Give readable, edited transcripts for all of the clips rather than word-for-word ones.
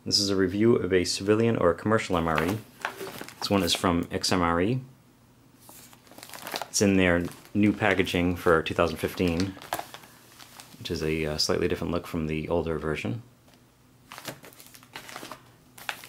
This is a review of a civilian or commercial MRE. This one is from XMRE. It's in their new packaging for 2015, which is a slightly different look from the older version.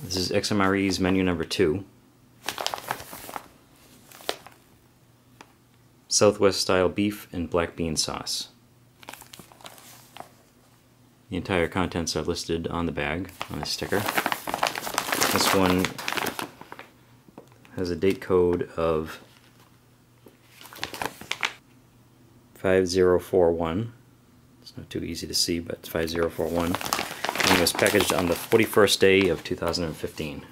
This is XMRE's menu number 2. Southwest style beef and black bean sauce. The entire contents are listed on the bag, on the sticker. This one has a date code of 5041. It's not too easy to see, but it's 5041. And it was packaged on the 41st day of 2015.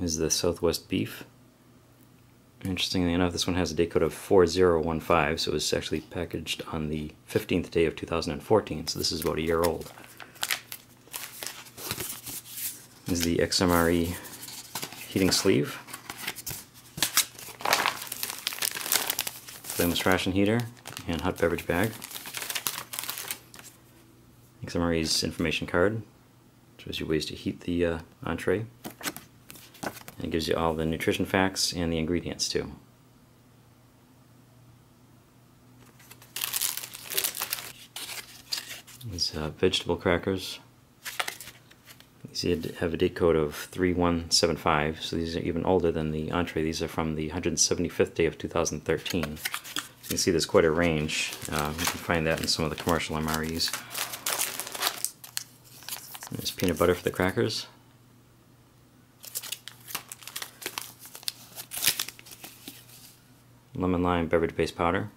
Is the Southwest beef. Interestingly enough, this one has a date code of 4015, so it was actually packaged on the 15th day of 2014, so this is about a year old. This is the XMRE heating sleeve, flameless ration heater, and hot beverage bag. XMRE's information card shows you ways to heat the entree. And it gives you all the nutrition facts and the ingredients too. These vegetable crackers. These have a date code of 3175, so these are even older than the entree. These are from the 175th day of 2013. So you can see there's quite a range. You can find that in some of the commercial MREs. There's peanut butter for the crackers. Lemon lime beverage base powder,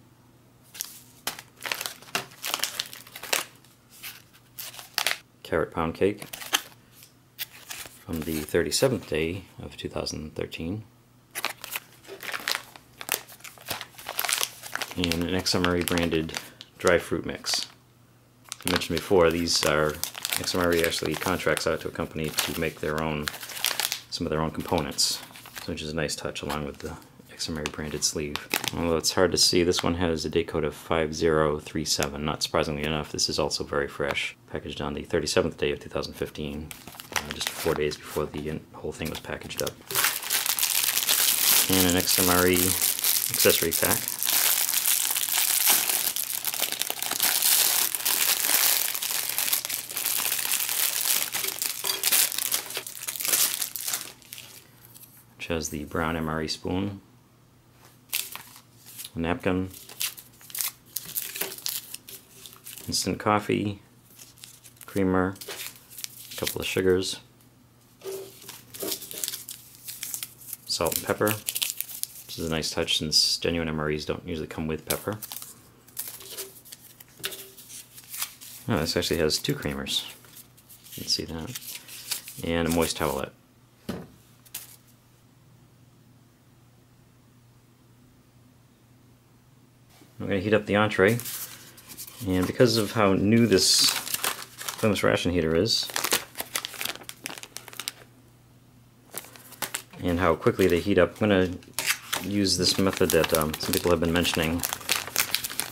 carrot pound cake from the 37th day of 2013, and an XMRE branded dry fruit mix. As I mentioned before, these are XMRE actually contracts out to a company to make some of their own components, which is a nice touch along with the XMRE branded sleeve. Although it's hard to see, this one has a date code of 5037. Not surprisingly enough, this is also very fresh. Packaged on the 37th day of 2015, just 4 days before the whole thing was packaged up. And an XMRE accessory pack. Which has the brown MRE spoon, a napkin, instant coffee, creamer, a couple of sugars, salt and pepper, which is a nice touch since genuine MREs don't usually come with pepper. Oh, this actually has 2 creamers. You can see that. And a moist towelette. I'm going to heat up the entree, and because of how new this flameless ration heater is, and how quickly they heat up, I'm going to use this method that some people have been mentioning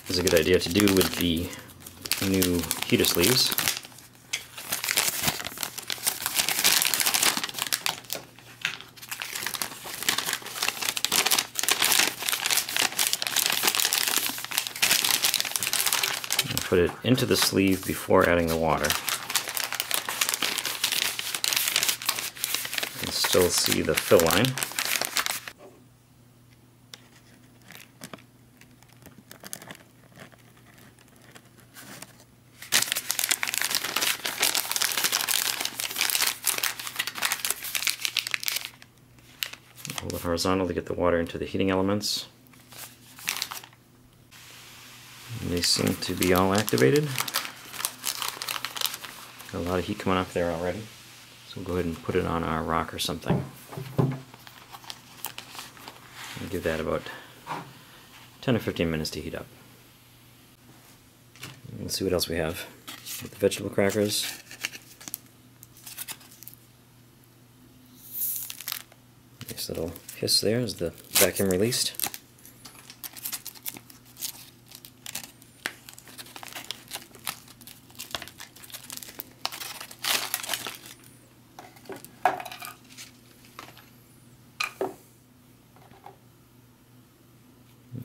is a good idea to do with the new heater sleeves. Put it into the sleeve before adding the water. You can still see the fill line. Hold it horizontal to get the water into the heating elements. They seem to be all activated. Got a lot of heat coming off there already. So we'll go ahead and put it on our rock or something. And give that about 10 or 15 minutes to heat up. Let's see what else we have. The vegetable crackers. Nice little hiss there as the vacuum released.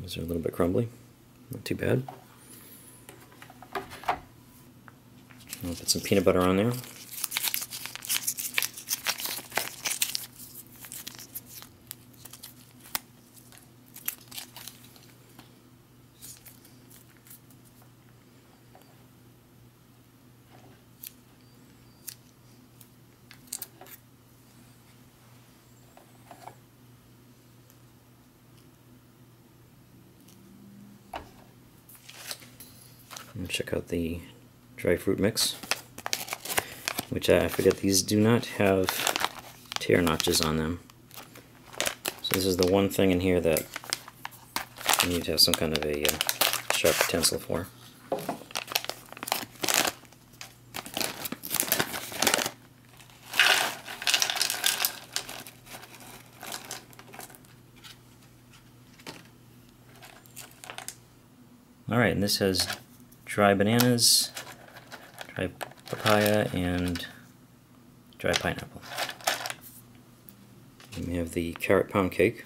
These are a little bit crumbly, not too bad. I'll put some peanut butter on there. And check out the dry fruit mix, which I forget, these do not have tear notches on them. So this is the one thing in here that you need to have some kind of a sharp utensil for. Alright, and this has dry bananas, dry papaya, and dry pineapple. And we have the carrot pound cake.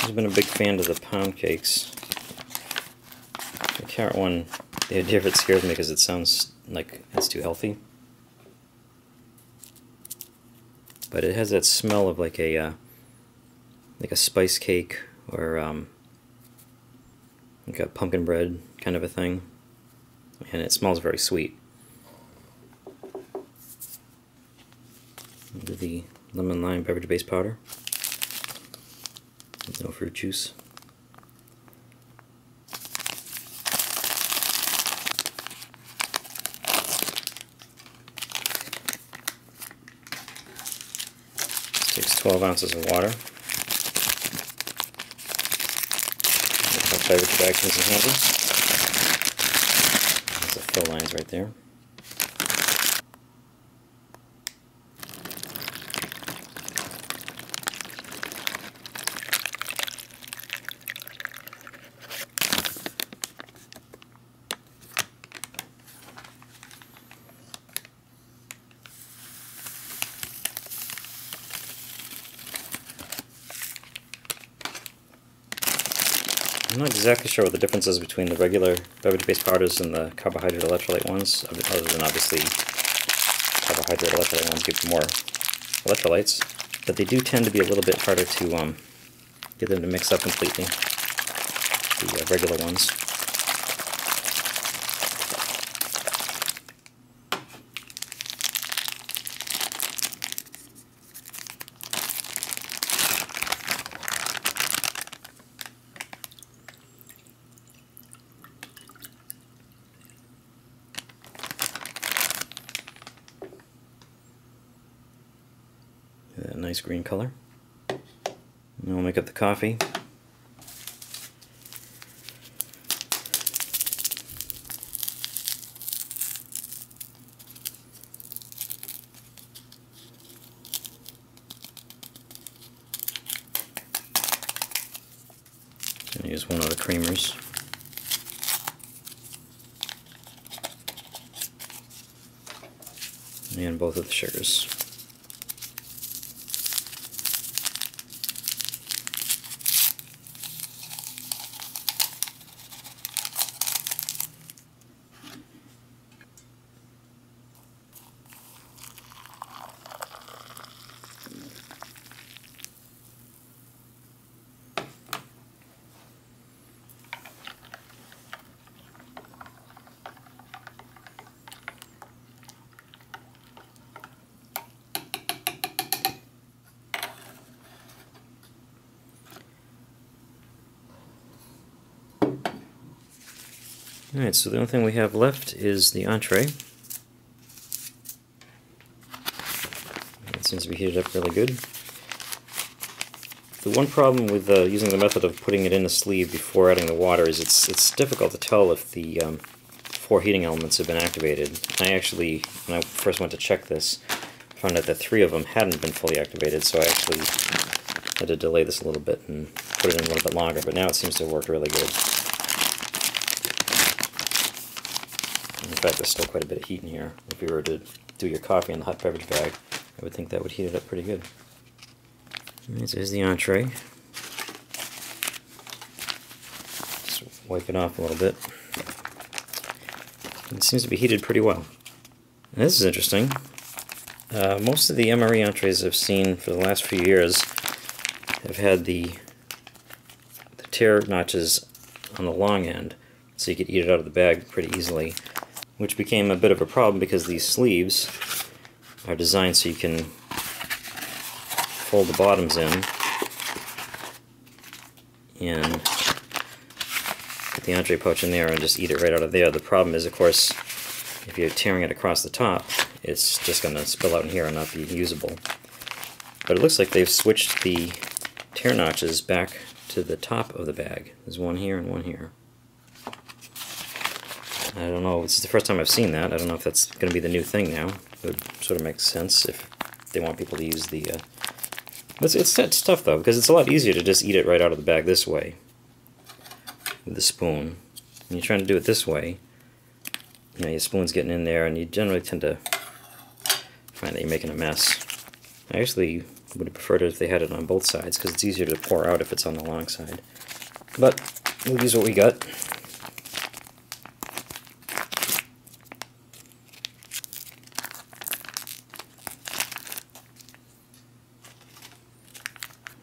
I've been a big fan of the pound cakes. The carrot one, the idea of it scares me because it sounds like it's too healthy. But it has that smell of like a spice cake or like a pumpkin bread kind of a thing, and it smells very sweet. Do the lemon lime beverage base powder, no fruit juice. This takes 12 ounces of water. Beverage bag comes in handy. There's the fill lines right there. I'm not exactly sure what the difference is between the regular beverage-based powders and the carbohydrate electrolyte ones, other than obviously carbohydrate electrolyte ones give you more electrolytes, but they do tend to be a little bit harder to get them to mix up completely, the regular ones. That nice green color. And we'll make up the coffee. I'm going to use one of the creamers. And both of the sugars. Alright, so the only thing we have left is the entree. It seems to be heated up really good. The one problem with using the method of putting it in the sleeve before adding the water is it's difficult to tell if the 4 heating elements have been activated. I actually, when I first went to check this, I found out that 3 of them hadn't been fully activated, so I actually had to delay this a little bit and put it in a little bit longer, but now it seems to have worked really good. In fact, there's still quite a bit of heat in here. If you were to do your coffee in the hot beverage bag, I would think that would heat it up pretty good. Alright, so here's the entree. Just wipe it off a little bit. It seems to be heated pretty well. And this is interesting. Most of the MRE entrees I've seen for the last few years have had the tear notches on the long end, so you could eat it out of the bag pretty easily, which became a bit of a problem because these sleeves are designed so you can fold the bottoms in and put the entree pouch in there and just eat it right out of there. The problem is, of course, if you're tearing it across the top, it's just going to spill out in here and not be usable. But it looks like they've switched the tear notches back to the top of the bag. There's one here and one here. I don't know, this is the first time I've seen that. I don't know if that's going to be the new thing now. It would sort of make sense if they want people to use the... It's tough though, because it's a lot easier to just eat it right out of the bag this way with the spoon. When you're trying to do it this way, you know, your spoon's getting in there and you generally tend to find that you're making a mess. I actually would have preferred it if they had it on both sides, because it's easier to pour out if it's on the long side. But we'll use what we got.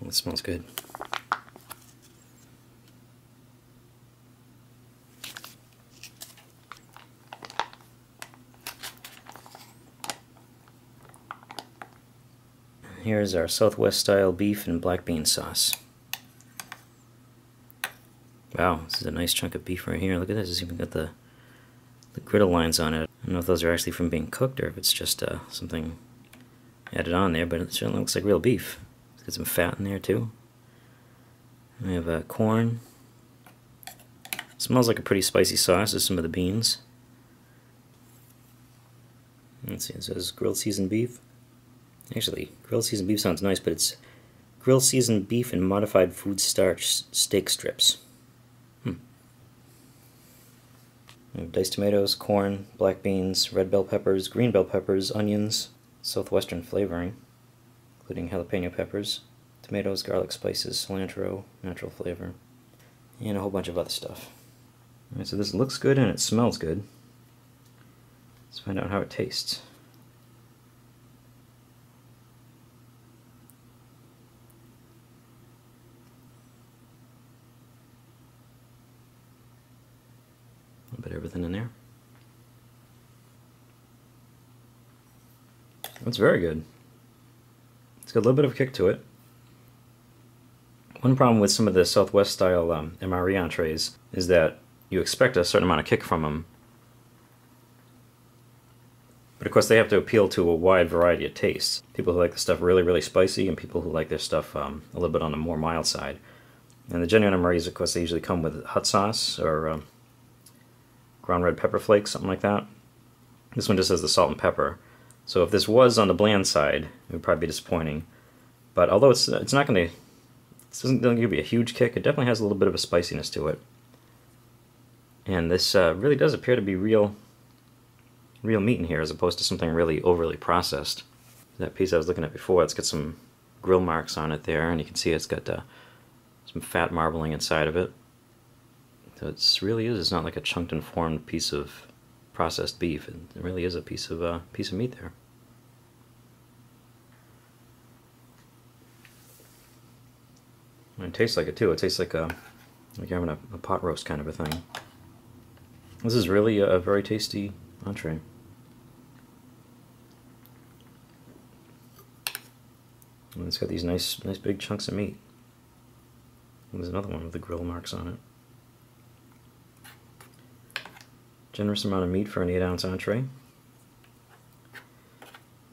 Well, it smells good. Here's our Southwest style beef and black bean sauce. Wow, this is a nice chunk of beef right here. Look at this, it's even got the griddle lines on it. I don't know if those are actually from being cooked or if it's just something added on there, but it certainly looks like real beef. It's got some fat in there too. We have corn. Smells like a pretty spicy sauce. There's some of the beans. Let's see, it says grilled seasoned beef. Actually, grilled seasoned beef sounds nice, but it's grilled seasoned beef and modified food starch steak strips. We have diced tomatoes, corn, black beans, red bell peppers, green bell peppers, onions, southwestern flavoring, including jalapeno peppers, tomatoes, garlic spices, cilantro, natural flavor, and a whole bunch of other stuff. Alright, so this looks good and it smells good. Let's find out how it tastes. Put everything in there. That's very good. It's got a little bit of a kick to it. One problem with some of the Southwest style MRE entrees is that you expect a certain amount of kick from them. But of course they have to appeal to a wide variety of tastes. People who like the stuff really, really spicy and people who like their stuff a little bit on the more mild side. And the genuine MREs, of course, they usually come with hot sauce or ground red pepper flakes, something like that. This one just has the salt and pepper. So if this was on the bland side, it would probably be disappointing. But although it's not going to, it doesn't give you a huge kick, it definitely has a little bit of a spiciness to it. And this really does appear to be real meat in here, as opposed to something really overly processed. That piece I was looking at before, it's got some grill marks on it there, and you can see it's got some fat marbling inside of it. So it really is. It's not like a chunked and formed piece of processed beef. It really is a piece of meat there. And it tastes like it too. It tastes like you're having a pot roast kind of a thing. This is really a very tasty entree. And it's got these nice big chunks of meat. And there's another one with the grill marks on it. Generous amount of meat for an 8-ounce entree.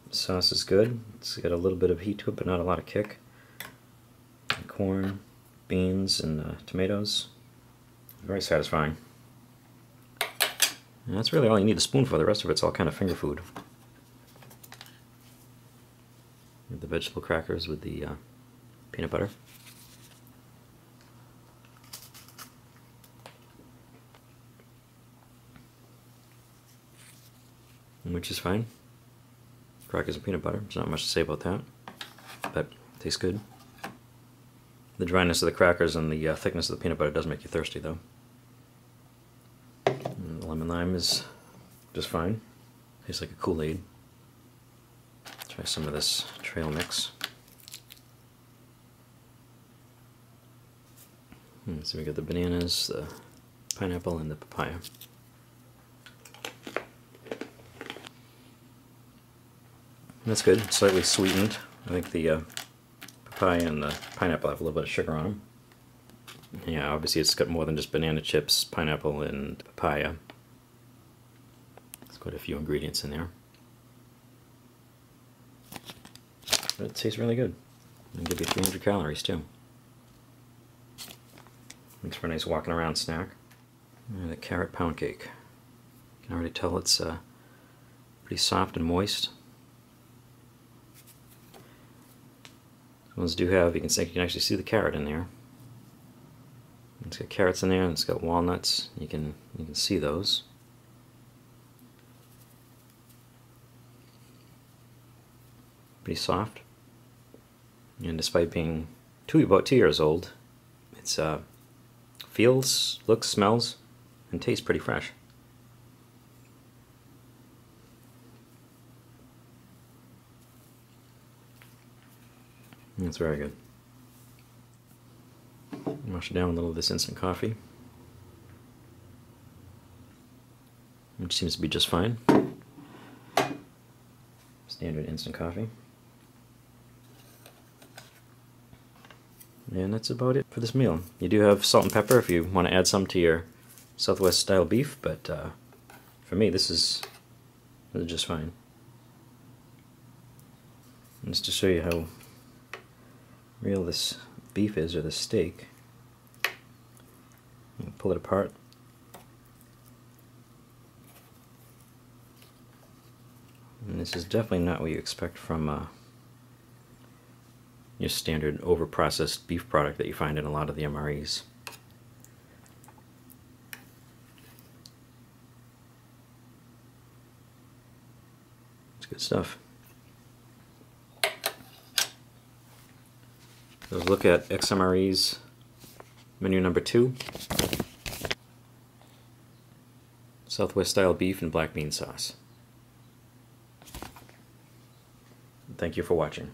The sauce is good. It's got a little bit of heat to it, but not a lot of kick. And corn, beans, and tomatoes. Very satisfying. And that's really all you need a spoon for. The rest of it's all kind of finger food. The vegetable crackers with the peanut butter. Which is fine. Crackers and peanut butter, there's not much to say about that, but it tastes good. The dryness of the crackers and the thickness of the peanut butter does make you thirsty though. And the lemon lime is just fine. Tastes like a Kool-Aid. Try some of this trail mix. So we got the bananas, the pineapple, and the papaya. That's good, slightly sweetened. I think the papaya and the pineapple have a little bit of sugar on them. Yeah, obviously it's got more than just banana chips, pineapple, and papaya. There's quite a few ingredients in there. But it tastes really good. It'll give you 300 calories too. Makes for a nice walking around snack. And the carrot pound cake. You can already tell it's pretty soft and moist. Ones do have, you can actually see the carrot in there. It's got carrots in there, and it's got walnuts. You can see those. Pretty soft. And despite being about 2 years old, it's feels, looks, smells, and tastes pretty fresh. That's very good. Wash down a little of this instant coffee, which seems to be just fine. Standard instant coffee. And that's about it for this meal. You do have salt and pepper if you want to add some to your Southwest style beef, but for me this is just fine. And just to show you how real this beef is, or the steak, pull it apart. And this is definitely not what you expect from your standard over-processed beef product that you find in a lot of the MREs. It's good stuff. Let's look at XMRE's menu number 2. Southwest style beef and black bean sauce. Thank you for watching.